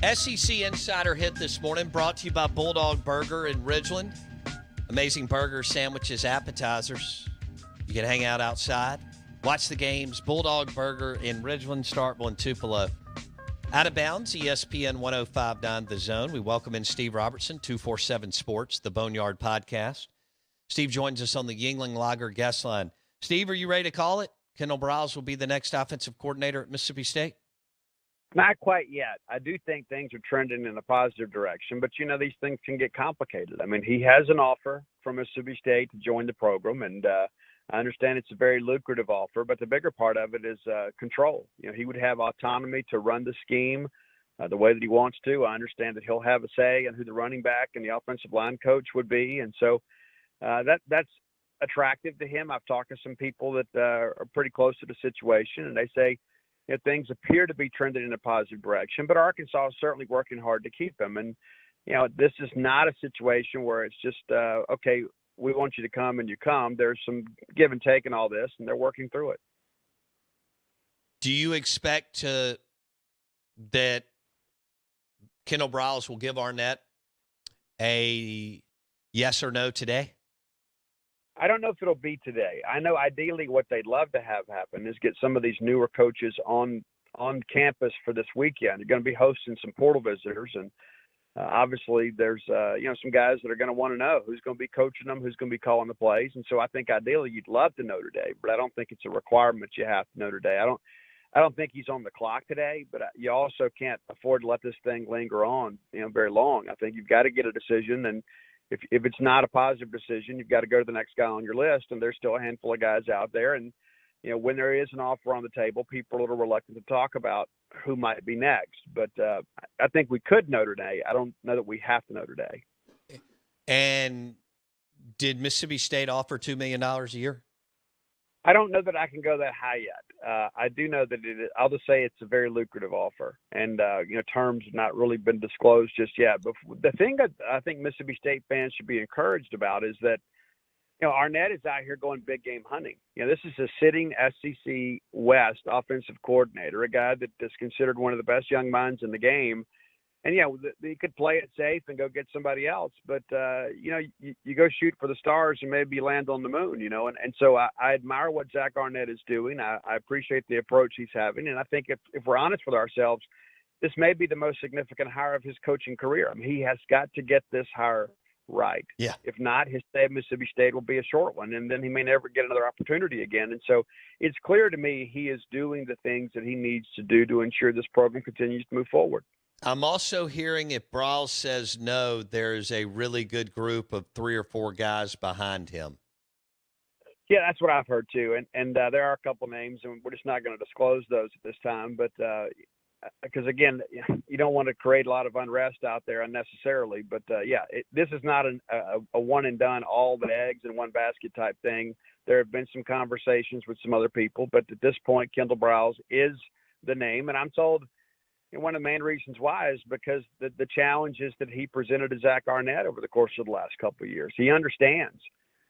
SEC Insider Hit this morning brought to you by Bulldog Burger in Ridgeland. Amazing burgers, sandwiches, appetizers. You can hang out outside, watch the games. Bulldog Burger in Ridgeland, Starkville, and Tupelo. Out of bounds, ESPN 105.9 The Zone. We welcome in Steve Robertson, 247 Sports, the Boneyard Podcast. Steve joins us on the Yuengling Lager guest line. Steve, are you ready to call it? Kendall Briles will be the next offensive coordinator at Mississippi State? Not quite yet. I do think things are trending in a positive direction, but, these things can get complicated. I mean, he has an offer from Mississippi State to join the program, and I understand it's a very lucrative offer, but the bigger part of it is control. He would have autonomy to run the scheme the way that he wants to. I understand that he'll have a say in who the running back and the offensive line coach would be, and so that's attractive to him. I've talked to some people that are pretty close to the situation, and they say, things appear to be trending in a positive direction, but Arkansas is certainly working hard to keep him. And, this is not a situation where it's just, okay, we want you to come and you come. There's some give and take in all this, and they're working through it. Do you expect that Kendall Briles will give Arnett a yes or no today? I don't know if it'll be today. I know ideally what they'd love to have happen is get some of these newer coaches on campus for this weekend. They're going to be hosting some portal visitors, and obviously there's some guys that are going to want to know who's going to be coaching them, who's going to be calling the plays. And so I think ideally you'd love to know today, but I don't think it's a requirement you have to know today. I don't think he's on the clock today, but you also can't afford to let this thing linger on very long. I think you've got to get a decision, and if it's not a positive decision, you've got to go to the next guy on your list, and there's still a handful of guys out there. And, when there is an offer on the table, people are a little reluctant to talk about who might be next. But I think we could know today. I don't know that we have to know today. And did Mississippi State offer $2 million a year? I don't know that I can go that high yet. I do know that I'll just say it's a very lucrative offer, and terms have not really been disclosed just yet. But the thing that I think Mississippi State fans should be encouraged about is that Arnett is out here going big game hunting. This is a sitting SEC West offensive coordinator, a guy that is considered one of the best young minds in the game. And, he could play it safe and go get somebody else. But, you go shoot for the stars and maybe land on the moon, And so I admire what Zach Arnett is doing. I appreciate the approach he's having. And I think if we're honest with ourselves, this may be the most significant hire of his coaching career. I mean, he has got to get this hire right. Yeah. If not, his stay at Mississippi State will be a short one, and then he may never get another opportunity again. And so it's clear to me he is doing the things that he needs to do to ensure this program continues to move forward. I'm also hearing if Briles says no, there's a really good group of 3 or 4 guys behind him. Yeah, that's what I've heard too. And there are a couple names, and we're just not going to disclose those at this time. But because, again, you don't want to create a lot of unrest out there unnecessarily. But, this is not a one and done, all the eggs in one basket type thing. There have been some conversations with some other people. But at this point, Kendall Briles is the name. And I'm told – and one of the main reasons why is because the challenges that he presented to Zach Arnett over the course of the last couple of years. He understands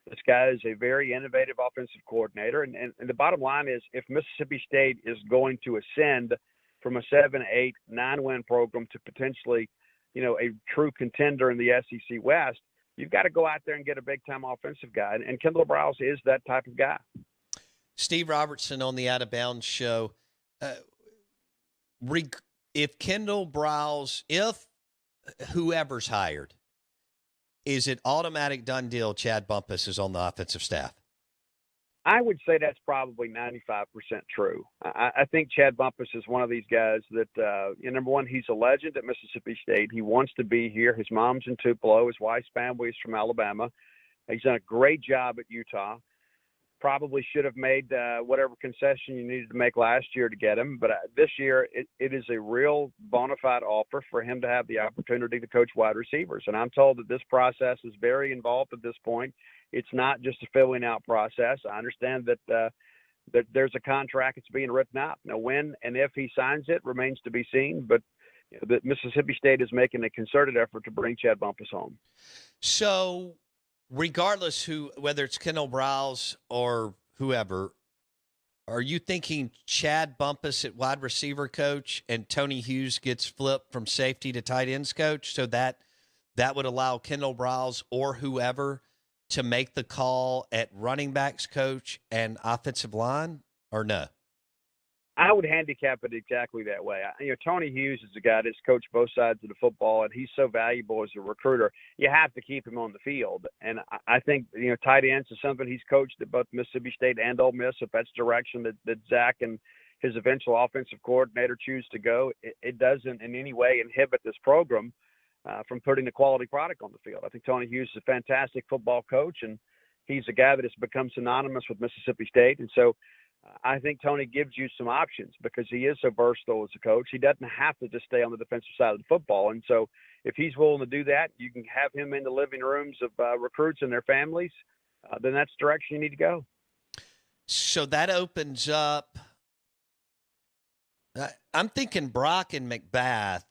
this guy is a very innovative offensive coordinator. And the bottom line is if Mississippi State is going to ascend from a 7, 8, 9-win program to potentially, a true contender in the SEC West, you've got to go out there and get a big-time offensive guy. And Kendall Briles is that type of guy. Steve Robertson on the Out of Bounds show. If Kendall Briles, if whoever's hired, is it automatic done deal Chad Bumpus is on the offensive staff? I would say that's probably 95% true. I think Chad Bumpus is one of these guys that, number one, he's a legend at Mississippi State. He wants to be here. His mom's in Tupelo. His wife's family is from Alabama. He's done a great job at Utah. Probably should have made whatever concession you needed to make last year to get him. But this year, it is a real bona fide offer for him to have the opportunity to coach wide receivers. And I'm told that this process is very involved at this point. It's not just a filling out process. I understand that there's a contract that's being written out. Now, when and if he signs it remains to be seen. But that Mississippi State is making a concerted effort to bring Chad Bumpus home. So regardless whether it's Kendall Briles or whoever, Are you thinking Chad Bumpus at wide receiver coach and Tony Hughes gets flipped from safety to tight ends coach, so that would allow Kendall Briles or whoever to make the call at running backs coach and offensive line, or no? I would handicap it exactly that way. Tony Hughes is a guy that's coached both sides of the football, and he's so valuable as a recruiter. You have to keep him on the field. And I think, tight ends is something he's coached at both Mississippi State and Ole Miss. If that's the direction that Zach and his eventual offensive coordinator choose to go, it doesn't in any way inhibit this program from putting the quality product on the field. I think Tony Hughes is a fantastic football coach, and he's a guy that has become synonymous with Mississippi State. And so I think Tony gives you some options because he is so versatile as a coach. He doesn't have to just stay on the defensive side of the football. And so if he's willing to do that, you can have him in the living rooms of recruits and their families, then that's the direction you need to go. So that opens up. I'm thinking Brock and McBath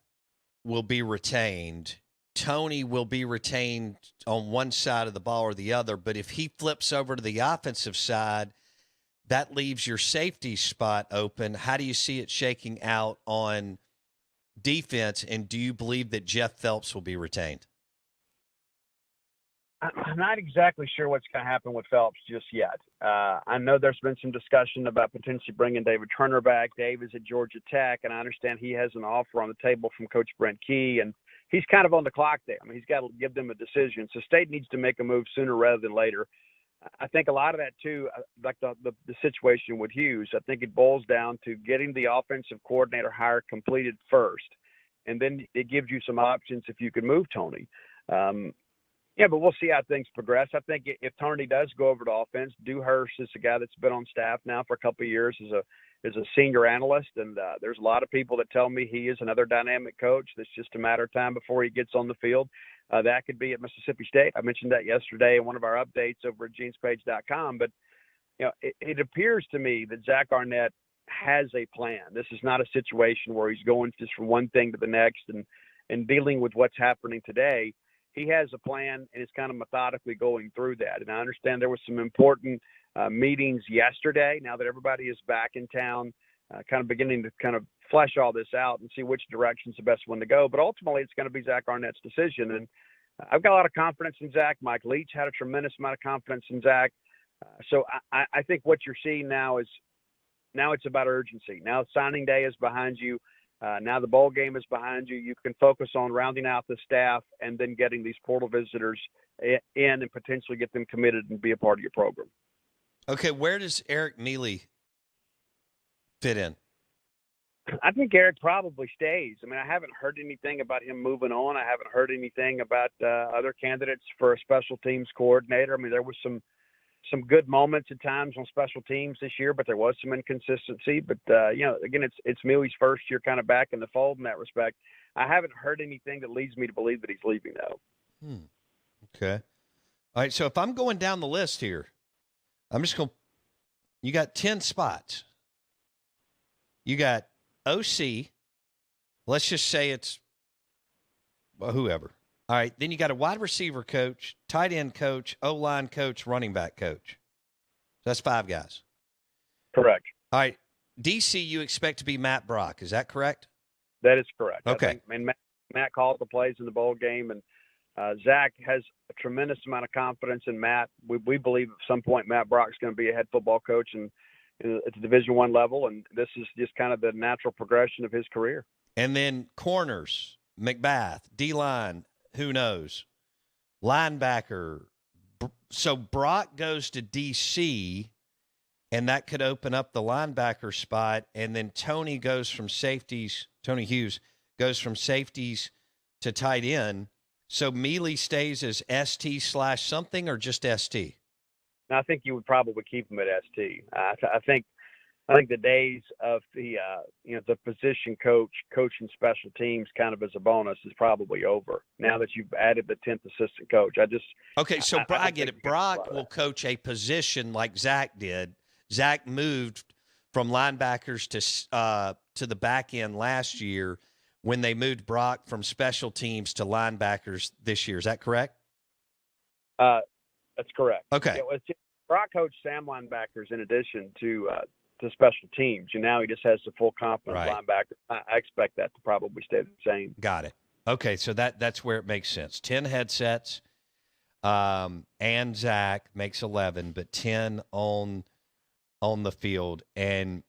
will be retained. Tony will be retained on one side of the ball or the other. But if he flips over to the offensive side, that leaves your safety spot open. How do you see it shaking out on defense, and do you believe that Jeff Phelps will be retained? I'm not exactly sure what's going to happen with Phelps just yet. I know there's been some discussion about potentially bringing David Turner back. Dave is at Georgia Tech, and I understand he has an offer on the table from Coach Brent Key, and he's kind of on the clock there. I mean, he's got to give them a decision. So State needs to make a move sooner rather than later. I think a lot of that, too, like the situation with Hughes, I think it boils down to getting the offensive coordinator hire completed first, and then it gives you some options if you can move Tony. But we'll see how things progress. I think if Tony does go over to offense, Dewhurst is a guy that's been on staff now for a couple of years as a senior analyst, and there's a lot of people that tell me he is another dynamic coach. That's just a matter of time before he gets on the field. That could be at Mississippi State. I mentioned that yesterday in one of our updates over at genespage.com. But, it appears to me that Zach Arnett has a plan. This is not a situation where he's going just from one thing to the next and dealing with what's happening today. He has a plan and is kind of methodically going through that. And I understand there were some important meetings yesterday, now that everybody is back in town, kind of beginning to kind of flesh all this out and see which direction's the best one to go. But ultimately, it's going to be Zach Arnett's decision. And I've got a lot of confidence in Zach. Mike Leach had a tremendous amount of confidence in Zach. So I think what you're seeing now it's about urgency. Now signing day is behind you. Now the bowl game is behind you. You can focus on rounding out the staff and then getting these portal visitors in and potentially get them committed and be a part of your program. Okay, where does Eric Mealy fit in? I think Eric probably stays. I mean, I haven't heard anything about him moving on. I haven't heard anything about other candidates for a special teams coordinator. I mean, there was some good moments at times on special teams this year, but there was some inconsistency. But, again, it's Mealy's first year kind of back in the fold in that respect. I haven't heard anything that leads me to believe that he's leaving, though. Okay. All right, so if I'm going down the list here, I'm just going – you got 10 spots. You got OC. Let's just say it's whoever. All right, then you got a wide receiver coach, tight end coach, O-line coach, running back coach. So that's 5 guys. Correct. All right, DC, you expect to be Matt Brock. Is that correct? That is correct. Okay. Matt called the plays in the bowl game, and Zach has a tremendous amount of confidence in Matt. We believe at some point Matt Brock's going to be a head football coach at the Division I level, and this is just kind of the natural progression of his career. And then corners, McBath, D-line, who knows? Linebacker. So Brock goes to DC, and that could open up the linebacker spot. And then Tony Hughes goes from safeties to tight end. So Mealy stays as ST/something or just ST? I think you would probably keep him at ST. I think the days of the position coach coaching special teams kind of as a bonus is probably over now that you've added the 10th assistant coach. I get it. Brock will coach a position like Zach did. Zach moved from linebackers to the back end last year when they moved Brock from special teams to linebackers this year. Is that correct? That's correct. Okay. Brock coached Sam linebackers in addition to to special teams. And now he just has the full complement Right. linebacker. I expect that to probably stay the same. Got it. Okay, so that's where it makes sense. 10 headsets, and Zach makes 11, but 10 on the field, and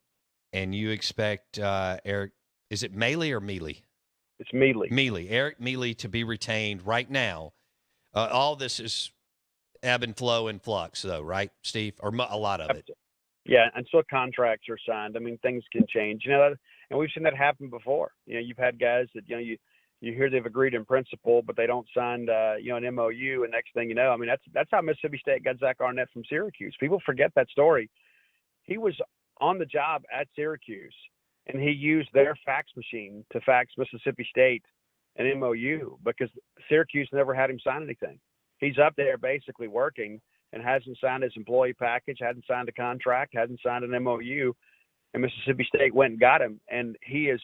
you expect Eric. Is it Mealy or Mealy? It's Mealy. Mealy, Eric Mealy, to be retained right now. All this is ebb and flow and flux, though, right, Steve? Or a lot of it. Yeah, until contracts are signed, I mean, things can change. And we've seen that happen before. You've had guys that you hear they've agreed in principle, but they don't sign an MOU, and next thing you know, I mean, that's how Mississippi State got Zach Arnett from Syracuse. People forget that story. He was on the job at Syracuse, and he used their fax machine to fax Mississippi State an MOU because Syracuse never had him sign anything. He's up there basically working and hasn't signed his employee package, hadn't signed a contract, hasn't signed an MOU, and Mississippi State went and got him. And he is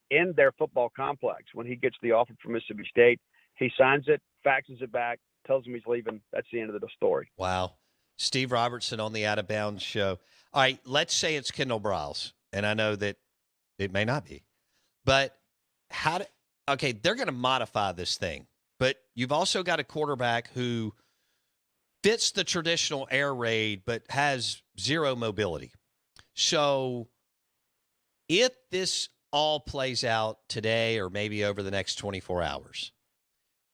in their football complex. When he gets the offer from Mississippi State, he signs it, faxes it back, tells him he's leaving. That's the end of the story. Wow. Steve Robertson on the Out of Bounds show. All right, let's say it's Kendall Briles, and I know that it may not be. But they're going to modify this thing. But you've also got a quarterback who fits the traditional air raid but has zero mobility. So if this all plays out today or maybe over the next 24 hours,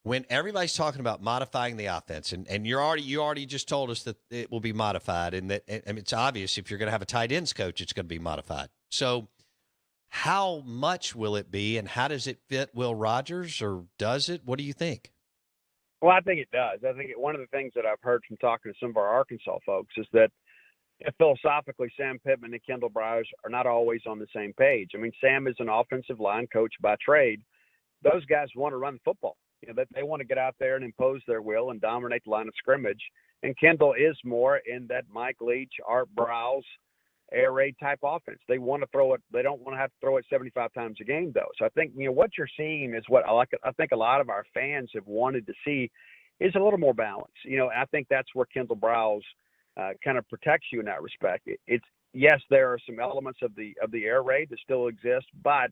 when everybody's talking about modifying the offense, and you already just told us that it will be modified, and that it's obvious if you're going to have a tight ends coach, it's going to be modified. So how much will it be, and how does it fit Will Rogers, or does it? What do you think? Well, I think it does. I think one of the things that I've heard from talking to some of our Arkansas folks is that philosophically, Sam Pittman and Kendall Briles are not always on the same page. I mean, Sam is an offensive line coach by trade. Those guys want to run the football. They want to get out there and impose their will and dominate the line of scrimmage. And Kendall is more in that Mike Leach, Art Briles, air raid type offense. They want to throw it. They don't want to have to throw it 75 times a game, though. So I think, what you're seeing is what I think a lot of our fans have wanted to see is a little more balance. I think that's where Kendall Briles kind of protects you in that respect. It's yes, there are some elements of the air raid that still exist, but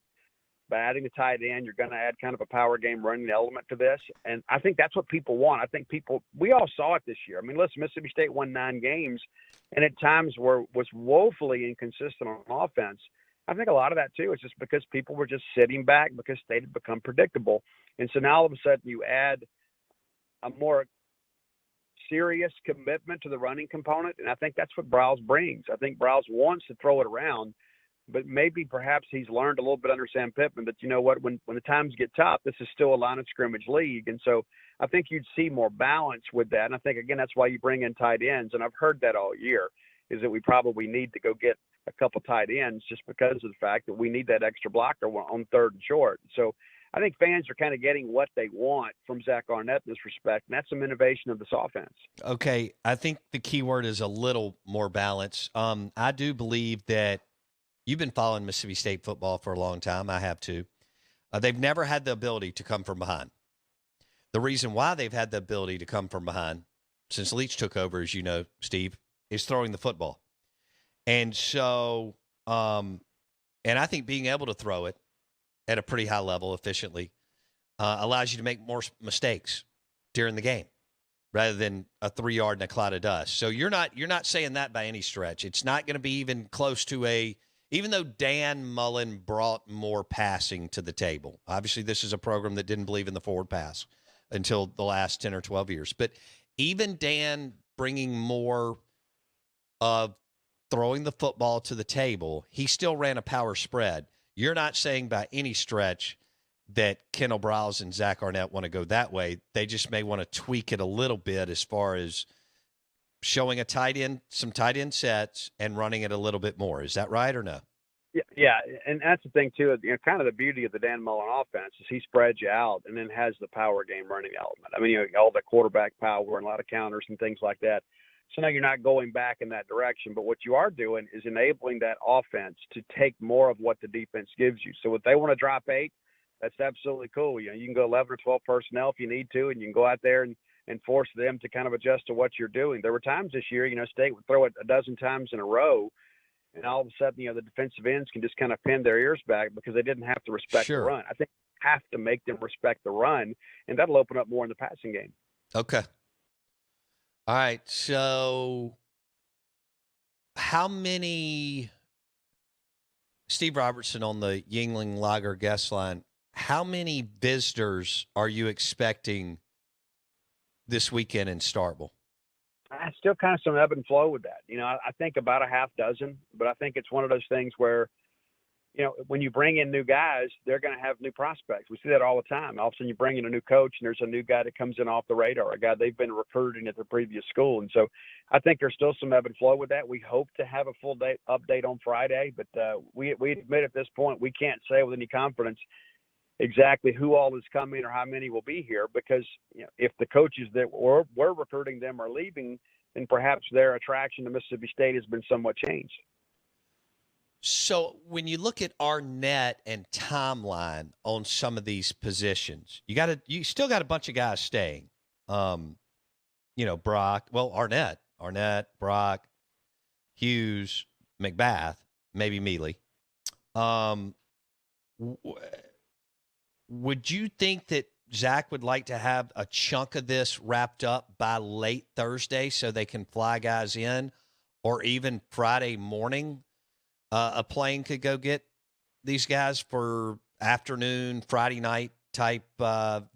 by adding the tight end, you're going to add kind of a power game running element to this. And I think that's what people want. I think we all saw it this year. I mean, listen, Mississippi State won 9 games and at times was woefully inconsistent on offense. I think a lot of that, too, is just because people were just sitting back because State had become predictable. And so now all of a sudden you add a more serious commitment to the running component, and I think that's what Briles brings. I think Briles wants to throw it around, but maybe perhaps he's learned a little bit under Sam Pittman that, when the times get tough, this is still a line of scrimmage league. And so I think you'd see more balance with that. And I think, again, that's why you bring in tight ends. And I've heard that all year, is that we probably need to go get a couple tight ends just because of the fact that we need that extra blocker on third and short. So I think fans are kind of getting what they want from Zach Arnett in this respect, and that's some innovation of this offense. Okay, I think the key word is a little more balance. I do believe that you've been following Mississippi State football for a long time. I have too. They've never had the ability to come from behind. The reason why they've had the ability to come from behind since Leach took over, as you know, Steve, is throwing the football. And so, and I think being able to throw it at a pretty high level efficiently allows you to make more mistakes during the game rather than a 3-yard and a cloud of dust. So you're not saying that by any stretch. It's not going to be even close to even though Dan Mullen brought more passing to the table. Obviously, this is a program that didn't believe in the forward pass until the last 10 or 12 years. But even Dan bringing more of throwing the football to the table, he still ran a power spread. You're not saying by any stretch that Kendall Briles and Zach Arnett want to go that way. They just may want to tweak it a little bit as far as showing some tight end sets and running it a little bit more. Is that right or no? Yeah, and that's the thing too. Kind of the beauty of the Dan Mullen offense is he spreads you out and then has the power game running element. I mean, all the quarterback power and a lot of counters and things like that. So now you're not going back in that direction, but what you are doing is enabling that offense to take more of what the defense gives you. So if they want to drop 8, that's absolutely cool. You can go 11 or 12 personnel if you need to, and you can go out there and force them to kind of adjust to what you're doing. There were times this year, State would throw it a dozen times in a row, and all of a sudden, the defensive ends can just kind of pin their ears back because they didn't have to respect the run. I think you have to make them respect the run, and that'll open up more in the passing game. Okay. All right. So how many – Steve Robertson on the Yuengling Lager guest line, how many visitors are you expecting this weekend in Starkville? I still kind of some ebb and flow with that. I think about a half dozen, but I think it's one of those things where, when you bring in new guys, they're going to have new prospects. We see that all the time. All of a sudden you bring in a new coach and there's a new guy that comes in off the radar, a guy they've been recruiting at their previous school. And so I think there's still some ebb and flow with that. We hope to have a full day update on Friday, but we admit at this point, we can't say with any confidence exactly who all is coming or how many will be here, because if the coaches that were recruiting them are leaving, then perhaps their attraction to Mississippi State has been somewhat changed. So when you look at our net and timeline on some of these positions, you still got a bunch of guys staying. Brock, Arnett, Brock, Hughes, McBath, maybe Mealy. Would you think that Zach would like to have a chunk of this wrapped up by late Thursday so they can fly guys in, or even Friday morning? A plane could go get these guys for afternoon, Friday night type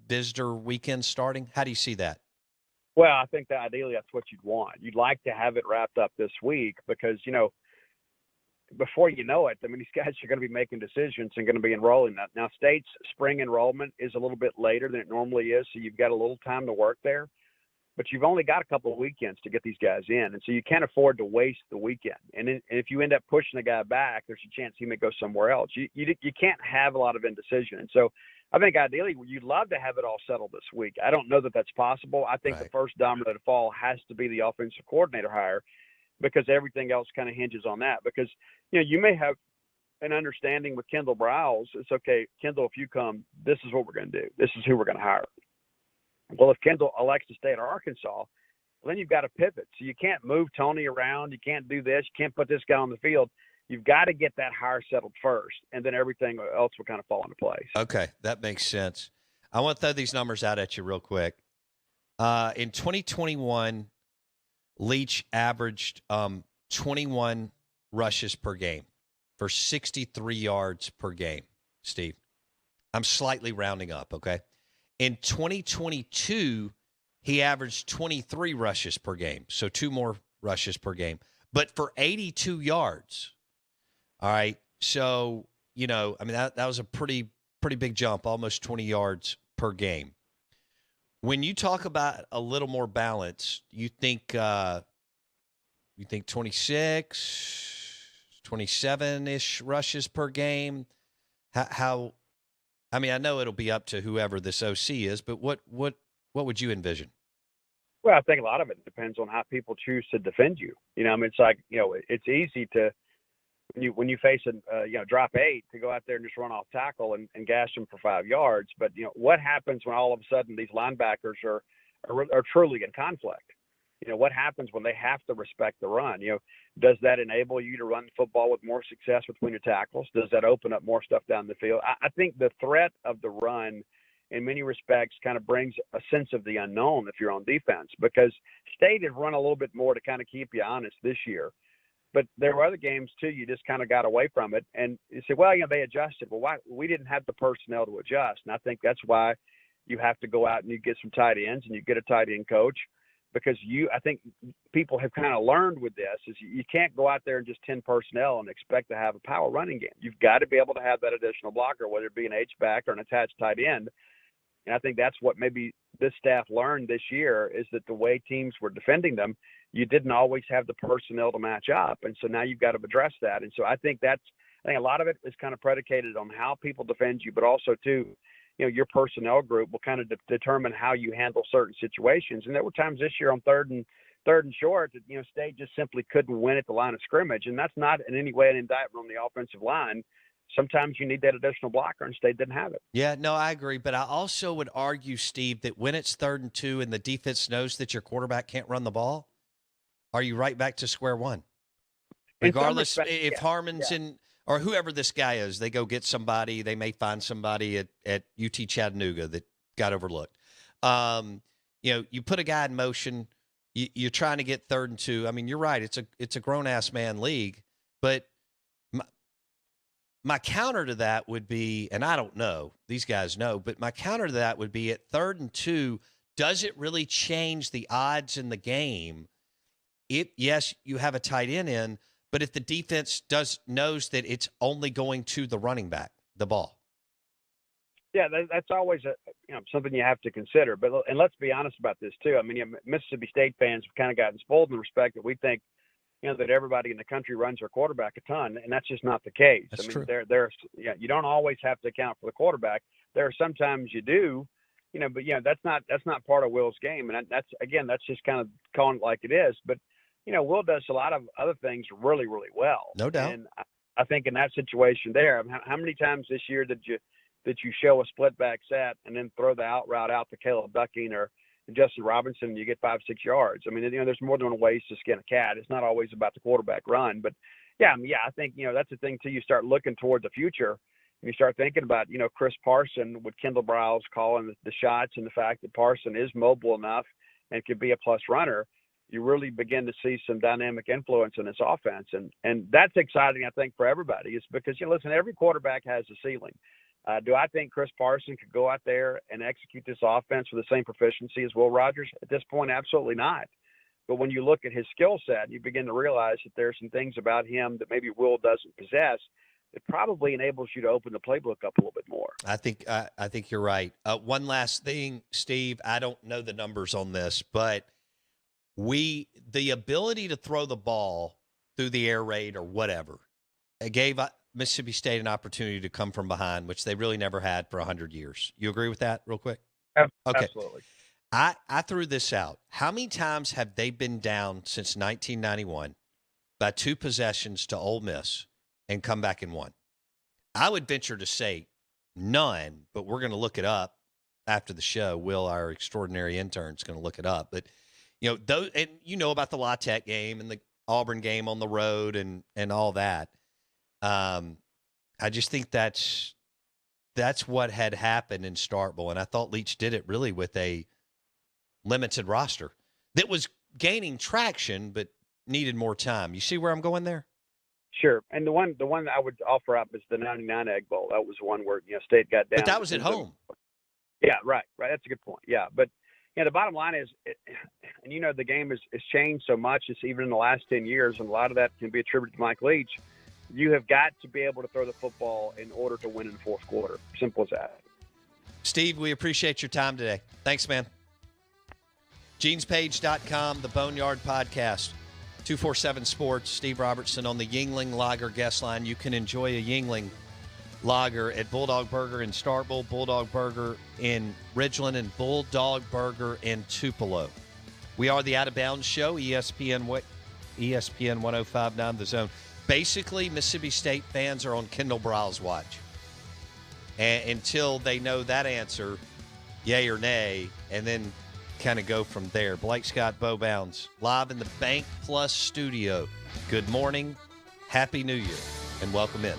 visitor weekend starting? How do you see that? Well, I think that ideally that's what you'd want. You'd like to have it wrapped up this week because, before you know it, these guys are going to be making decisions and going to be enrolling. Now, State's spring enrollment is a little bit later than it normally is, so you've got a little time to work there. But you've only got a couple of weekends to get these guys in, and so you can't afford to waste the weekend. And if you end up pushing a guy back, there's a chance he may go somewhere else. You can't have a lot of indecision. And so I think ideally you'd love to have it all settled this week. I don't know that that's possible. I think The first domino to fall has to be the offensive coordinator hire, because everything else kind of hinges on that. Because, you may have an understanding with Kendall Browse. It's okay, Kendall, if you come, this is what we're going to do. This is who we're going to hire. Well, if Kendall elects to stay at Arkansas, then you've got to pivot. So you can't move Tony around. You can't do this. You can't put this guy on the field. You've got to get that hire settled first, and then everything else will kind of fall into place. Okay, that makes sense. I want to throw these numbers out at you real quick. In 2021, Leach averaged 21 rushes per game for 63 yards per game, Steve. I'm slightly rounding up, okay? In 2022, he averaged 23 rushes per game, so 2 more rushes per game, but for 82 yards. All right, so, that was a pretty big jump, almost 20 yards per game. When you talk about a little more balance, you think 26, 27-ish rushes per game? How? I know it'll be up to whoever this OC is, but what would you envision? Well, I think a lot of it depends on how people choose to defend you. It's like, it's easy to, when you face a drop 8, to go out there and just run off tackle and gash them for 5 yards. But what happens when all of a sudden these linebackers are truly in conflict? What happens when they have to respect the run? Does that enable you to run the football with more success between your tackles? Does that open up more stuff down the field? I think the threat of the run, in many respects, kind of brings a sense of the unknown if you're on defense, because State has run a little bit more to kind of keep you honest this year. But there were other games, too, you just kind of got away from it. And you say, well, they adjusted. Well, why? We didn't have the personnel to adjust. And I think that's why you have to go out and you get some tight ends and you get a tight end coach. Because I think people have kind of learned with this is you can't go out there and just 10 personnel and expect to have a power running game. You've got to be able to have that additional blocker, whether it be an H-back or an attached tight end. And I think that's what maybe this staff learned this year, is that the way teams were defending them, you didn't always have the personnel to match up. And so now you've got to address that. And so I think a lot of it is kind of predicated on how people defend you, but also too, your personnel group will kind of determine how you handle certain situations. And there were times this year on third and short that, State just simply couldn't win at the line of scrimmage. And that's not in any way an indictment on the offensive line. Sometimes you need that additional blocker, and State didn't have it. Yeah, no, I agree. But I also would argue, Steve, that when it's 3rd and 2 and the defense knows that your quarterback can't run the ball, are you right back to square one? Regardless if yeah, Harmon's yeah. in or whoever this guy is, they go get somebody. They may find somebody at UT Chattanooga that got overlooked. You put a guy in motion. You're trying to get 3rd and 2. I mean, you're right. It's a grown ass man league, but my counter to that would be, and I don't know, these guys know, but my counter to that would be at 3rd and 2. Does it really change the odds in the game? Yes, you have a tight end in, but if the defense knows that it's only going to the running back, the ball. Yeah, that's always something you have to consider. But and let's be honest about this too. I mean, Mississippi State fans have kind of gotten spoiled in the respect that we think, that everybody in the country runs their quarterback a ton, and that's just not the case. That's I mean, true. you don't always have to account for the quarterback. There are sometimes you do, but that's not part of Will's game, and that's just kind of calling it like it is. But Will does a lot of other things really, really well. No doubt. And I think in that situation there, how many times this year did you show a split back set and then throw the out route out to Caleb Ducking or Justin Robinson and you get 5-6 yards? I mean, there's more than one ways to skin a cat. It's not always about the quarterback run. But, I think, that's the thing, too. You start looking toward the future and you start thinking about, Chris Parson with Kendall Briles calling the shots and the fact that Parson is mobile enough and could be a plus runner. You really begin to see some dynamic influence in this offense. And that's exciting, I think, for everybody. Is because, listen, every quarterback has a ceiling. Do I think Chris Parson could go out there and execute this offense with the same proficiency as Will Rogers? At this point, absolutely not. But when you look at his skill set, you begin to realize that there's some things about him that maybe Will doesn't possess that probably enables you to open the playbook up a little bit more. I think you're right. One last thing, Steve. I don't know the numbers on this, but the ability to throw the ball through the air raid or whatever, it gave Mississippi State an opportunity to come from behind, which they really never had for 100 years. You agree with that real quick? Okay. Absolutely. I threw this out. How many times have they been down since 1991 by 2 possessions to Ole Miss and come back and won? I would venture to say none, but we're going to look it up after the show. Will, our extraordinary intern, is going to look it up. But, those, and about the La Tech game and the Auburn game on the road and all that. I just think that's what had happened in Starkville, and I thought Leach did it really with a limited roster that was gaining traction but needed more time. You see where I'm going there? Sure. And the one I would offer up is the 99 Egg Bowl. That was one where State got down. But that was at home. Yeah, right. That's a good point. Yeah, but the bottom line is, and the game has changed so much. It's even in the last 10 years, and a lot of that can be attributed to Mike Leach. You have got to be able to throw the football in order to win in the fourth quarter. Simple as that. Steve, we appreciate your time today. Thanks, man. GenesPage.com, the Boneyard Podcast, 247 Sports. Steve Robertson on the Yuengling Lager guest line. You can enjoy a Yuengling Lager at Bulldog Burger in Starkville, Bulldog Burger in Ridgeland, and Bulldog Burger in Tupelo. We are the Out of Bounds Show, ESPN 105.9 The Zone. Basically, Mississippi State fans are on Kendall Briles' watch. And until they know that answer, yay or nay, and then kind of go from there. Blake Scott, Bo Bounds, live in the Bank Plus studio. Good morning, Happy New Year, and welcome in.